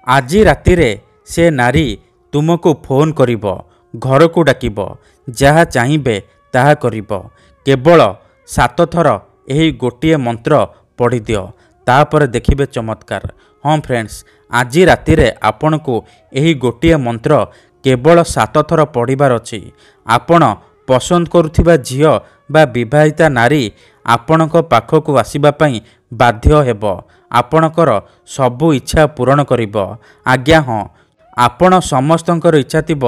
ଆଜି ରାତିରେ ସେ ନାରୀ ତୁମକୁ ଫୋନ୍ କରିବ, ଘରକୁ ଡାକିବ, ଯାହା ଚାହିଁବେ ତାହା କରିବ। କେବଳ 7 ଥର ଏହି ଗୋଟିଏ ମନ୍ତ୍ର ପଢ଼ିଦିଅ, ତାପରେ ଦେଖିବେ ଚମତ୍କାର। ହଁ ଫ୍ରେଣ୍ଡସ୍, ଆଜି ରାତିରେ ଆପଣଙ୍କୁ ଏହି ଗୋଟିଏ ମନ୍ତ୍ର କେବଳ 7 ଥର ପଢ଼ିବାର ଅଛି। ଆପଣ ପସନ୍ଦ କରୁଥିବା ଝିଅ ବା ବିବାହିତା ନାରୀ ଆପଣଙ୍କ ପାଖକୁ ଆସିବା ପାଇଁ ବାଧ୍ୟ ହେବ। ଆପଣଙ୍କର ସବୁ ଇଚ୍ଛା ପୂରଣ କରିବ। ଆଜ୍ଞା ହଁ, ଆପଣ ସମସ୍ତଙ୍କର ଇଚ୍ଛା ଥିବ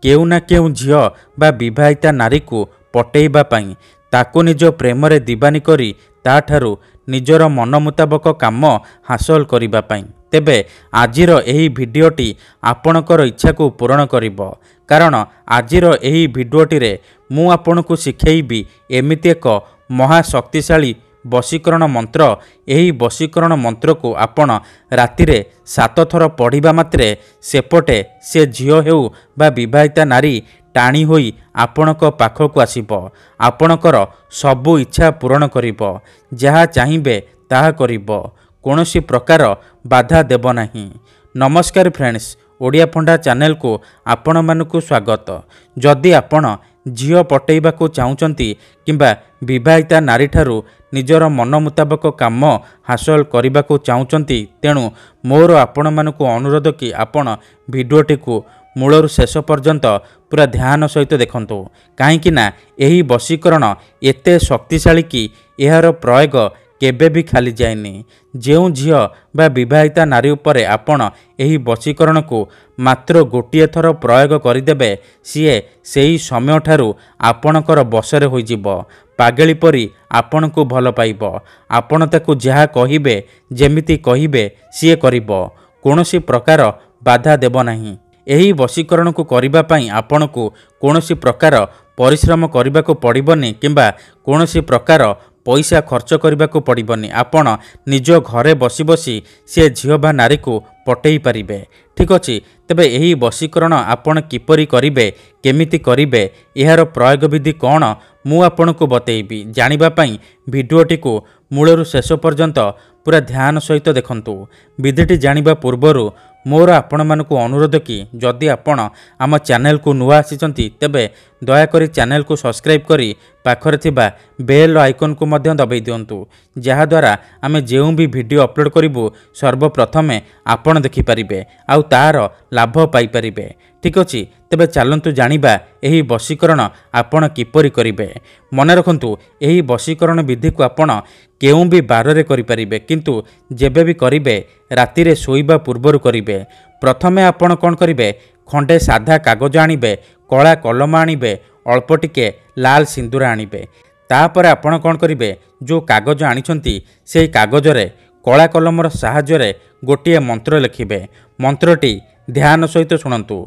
କେଉଁ ନା କେଉଁ ଝିଅ ବା ବିବାହିତା ନାରୀକୁ ପଟେଇବା ପାଇଁ, ତାକୁ ନିଜ ପ୍ରେମରେ ଦିବାନୀ କରି ତାଠାରୁ ନିଜର ମନ ମୁତାବକ କାମ ହାସଲ କରିବା ପାଇଁ। ତେବେ ଆଜିର ଏହି ଭିଡ଼ିଓଟି ଆପଣଙ୍କର ଇଚ୍ଛାକୁ ପୂରଣ କରିବ, କାରଣ ଆଜିର ଏହି ଭିଡ଼ିଓଟିରେ ମୁଁ ଆପଣଙ୍କୁ ଶିଖେଇବି ଏମିତି ଏକ ମହାଶକ୍ତିଶାଳୀ ବଶୀକରଣ ମନ୍ତ୍ର। ଏହି ବଶୀକରଣ ମନ୍ତ୍ରକୁ ଆପଣ ରାତିରେ 7 ଥର ପଢ଼ିବା ମାତ୍ରେ ସେପଟେ ସେ ଝିଅ ହେଉ ବା ବିବାହିତା ନାରୀ ଟାଣି ହୋଇ ଆପଣଙ୍କ ପାଖକୁ ଆସିବ। ଆପଣଙ୍କର ସବୁ ଇଚ୍ଛା ପୂରଣ କରିବ, ଯାହା ଚାହିଁବେ ତାହା କରିବ, କୌଣସି ପ୍ରକାର ବାଧା ଦେବ ନାହିଁ। ନମସ୍କାର ଫ୍ରେଣ୍ଡସ୍, ଓଡ଼ିଆ ଫଣ୍ଡା ଚ୍ୟାନେଲକୁ ଆପଣମାନଙ୍କୁ ସ୍ୱାଗତ। ଯଦି ଆପଣ ଝିଅ ପଟେଇବାକୁ ଚାହୁଁଛନ୍ତି କିମ୍ବା ବିବାହିତା ନାରୀଠାରୁ ନିଜର ମନ ମୁତାବକ କାମ ହାସଲ କରିବାକୁ ଚାହୁଁଛନ୍ତି, ତେଣୁ ମୋର ଆପଣମାନଙ୍କୁ ଅନୁରୋଧ କି ଆପଣ ଭିଡ଼ିଓଟିକୁ ମୂଳରୁ ଶେଷ ପର୍ଯ୍ୟନ୍ତ ପୁରା ଧ୍ୟାନ ସହିତ ଦେଖନ୍ତୁ। କାହିଁକି ନା ଏହି ବଶୀକରଣ ଏତେ ଶକ୍ତିଶାଳୀ କି ଏହାର ପ୍ରୟୋଗ କେବେ ବି ଖାଲି ଯାଏନି। ଯେଉଁ ଝିଅ ବା ବିବାହିତା ନାରୀ ଉପରେ ଆପଣ ଏହି ବଶୀକରଣକୁ ମାତ୍ର ଗୋଟିଏ ଥର ପ୍ରୟୋଗ କରିଦେବେ, ସିଏ ସେହି ସମୟଠାରୁ ଆପଣଙ୍କର ବଶରେ ହୋଇଯିବ। ପାଗଳି ପରି ଆପଣଙ୍କୁ ଭଲ ପାଇବ। ଆପଣ ତାକୁ ଯାହା କହିବେ, ଯେମିତି କହିବେ ସିଏ କରିବ, କୌଣସି ପ୍ରକାର ବାଧା ଦେବ ନାହିଁ। ଏହି ବଶୀକରଣକୁ କରିବା ପାଇଁ ଆପଣଙ୍କୁ କୌଣସି ପ୍ରକାର ପରିଶ୍ରମ କରିବାକୁ ପଡ଼ିବନି କିମ୍ବା କୌଣସି ପ୍ରକାର ପଇସା ଖର୍ଚ୍ଚ କରିବାକୁ ପଡ଼ିବନି। ଆପଣ ନିଜ ଘରେ ବସି ବସି ସେ ଝିଅ ବା ନାରୀକୁ ପଟେଇ ପାରିବେ। ଠିକ୍ ଅଛି, ତେବେ ଏହି ବଶୀକରଣ ଆପଣ କିପରି କରିବେ, କେମିତି କରିବେ, ଏହାର ପ୍ରୟୋଗ ବିଧି କ'ଣ, ମୁଁ ଆପଣଙ୍କୁ ବତେଇବି। ଜାଣିବା ପାଇଁ ଭିଡ଼ିଓଟିକୁ ମୂଳରୁ ଶେଷ ପର୍ଯ୍ୟନ୍ତ ପୁରା ଧ୍ୟାନ ସହିତ ଦେଖନ୍ତୁ। ବିଧିଟି ଜାଣିବା ପୂର୍ବରୁ ମୋର ଆପଣମାନଙ୍କୁ ଅନୁରୋଧ କି ଯଦି ଆପଣ ଆମ ଚ୍ୟାନେଲକୁ ନୂଆ ଆସିଛନ୍ତି, ତେବେ ଦୟାକରି ଚ୍ୟାନେଲକୁ ସବସ୍କ୍ରାଇବ୍ କରି ପାଖରେ ଥିବା ବେଲ୍ ଆଇକନ୍କୁ ମଧ୍ୟ ଦବାଇ ଦିଅନ୍ତୁ, ଯାହାଦ୍ୱାରା ଆମେ ଯେଉଁ ବି ଭିଡ଼ିଓ ଅପଲୋଡ଼ କରିବୁ ସର୍ବପ୍ରଥମେ ଆପଣ ଦେଖିପାରିବେ ଆଉ ତାହାର ଲାଭ ପାଇପାରିବେ। ଠିକ୍ ଅଛି, ତେବେ ଚାଲନ୍ତୁ ଜାଣିବା ଏହି ବଶୀକରଣ ଆପଣ କିପରି କରିବେ। ମନେ ରଖନ୍ତୁ, ଏହି ବଶୀକରଣ ବିଧିକୁ ଆପଣ କେଉଁ ବି ବାରରେ କରିପାରିବେ, କିନ୍ତୁ ଯେବେ ବି କରିବେ ରାତିରେ ଶୋଇବା ପୂର୍ବରୁ କରିବେ। ପ୍ରଥମେ ଆପଣ କ'ଣ କରିବେ, ଖଣ୍ଡେ ସାଧା କାଗଜ ଆଣିବେ, କଳା କଲମ ଆଣିବେ, ଅଳ୍ପ ଟିକେ ଲାଲ ସିନ୍ଦୁର ଆଣିବେ। ତାପରେ ଆପଣ କ'ଣ କରିବେ, ଯେଉଁ କାଗଜ ଆଣିଛନ୍ତି ସେହି କାଗଜରେ କଳା କଲମର ସାହାଯ୍ୟରେ ଗୋଟିଏ ମନ୍ତ୍ର ଲେଖିବେ। ମନ୍ତ୍ରଟି ଧ୍ୟାନ ସହିତ ଶୁଣନ୍ତୁ।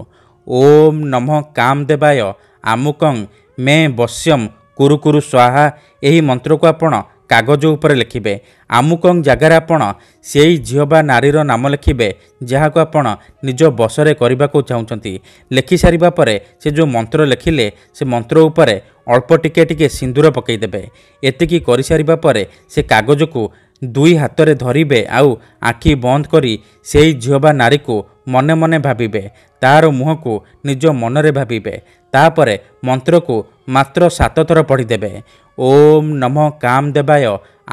ଓମ୍ ନମଃ କାମଦେବାୟ ଆମୁକଂ ମେ ବଶ୍ୟମ୍ କୁରୁ କୁରୁ ସ୍ୱାହା। ଏହି ମନ୍ତ୍ରକୁ ଆପଣ କାଗଜ ଉପରେ ଲେଖିବେ। ଆମୁକଂ ଜାଗାରେ ଆପଣ ସେଇ ଝିଅ ବା ନାରୀର ନାମ ଲେଖିବେ, ଯାହାକୁ ଆପଣ ନିଜ ବଶରେ କରିବାକୁ ଚାହୁଁଛନ୍ତି। ଲେଖିସାରିବା ପରେ ସେ ଯେଉଁ ମନ୍ତ୍ର ଲେଖିଲେ ସେ ମନ୍ତ୍ର ଉପରେ ଅଳ୍ପ ଟିକେ ଟିକେ ସିନ୍ଦୁର ପକାଇଦେବେ। ଏତିକି କରିସାରିବା ପରେ ସେ କାଗଜକୁ 2 ହାତରେ ଧରିବେ ଆଉ ଆଖି ବନ୍ଦ କରି ସେଇ ଝିଅ ବା ନାରୀକୁ ମନେ ମନେ ଭାବିବେ। ତାହାର ମୁହଁକୁ ନିଜ ମନରେ ଭାବିବେ। ତାପରେ ମନ୍ତ୍ରକୁ ମାତ୍ର 7 ଥର ପଢ଼ିଦେବେ। ଓମ୍ ନମଃ କାମଦେବାୟ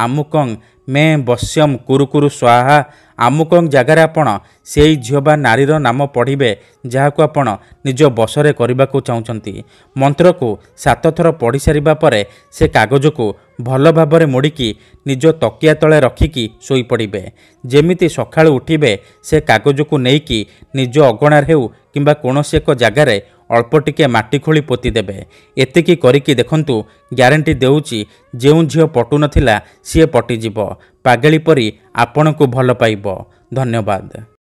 ଆମୁକଂ ମେ ବଶ୍ୟମ୍ କୁରୁ କୁରୁ ସ୍ୱାହା। ଆମୁକଂ ଜାଗାରେ ଆପଣ ସେଇ ଝିଅ ବା ନାରୀର ନାମ ପଢ଼ିବେ, ଯାହାକୁ ଆପଣ ନିଜ ବଶରେ କରିବାକୁ ଚାହୁଁଛନ୍ତି। ମନ୍ତ୍ରକୁ 7 ଥର ପଢ଼ି ସାରିବା ପରେ ସେ କାଗଜକୁ ଭଲ ଭାବରେ ମୋଡ଼ିକି ନିଜ ତକିଆ ତଳେ ରଖିକି ଶୋଇପଡ଼ିବେ। ଯେମିତି ସକାଳୁ ଉଠିବେ ସେ କାଗଜକୁ ନେଇକି ନିଜ ଅଗଣାରେ ହେଉ କିମ୍ବା କୌଣସି ଏକ ଜାଗାରେ ଅଳ୍ପ ଟିକେ ମାଟି ଖୋଳି ପୋତିଦେବେ। ଏତିକି କରିକି ଦେଖନ୍ତୁ, ଗ୍ୟାରେଣ୍ଟି ଦେଉଛି ଯେଉଁ ଝିଅ ପଟୁନଥିଲା ସିଏ ପଟିଯିବ, ପାଗଳି ପରି ଆପଣଙ୍କୁ ଭଲ ପାଇବ। ଧନ୍ୟବାଦ।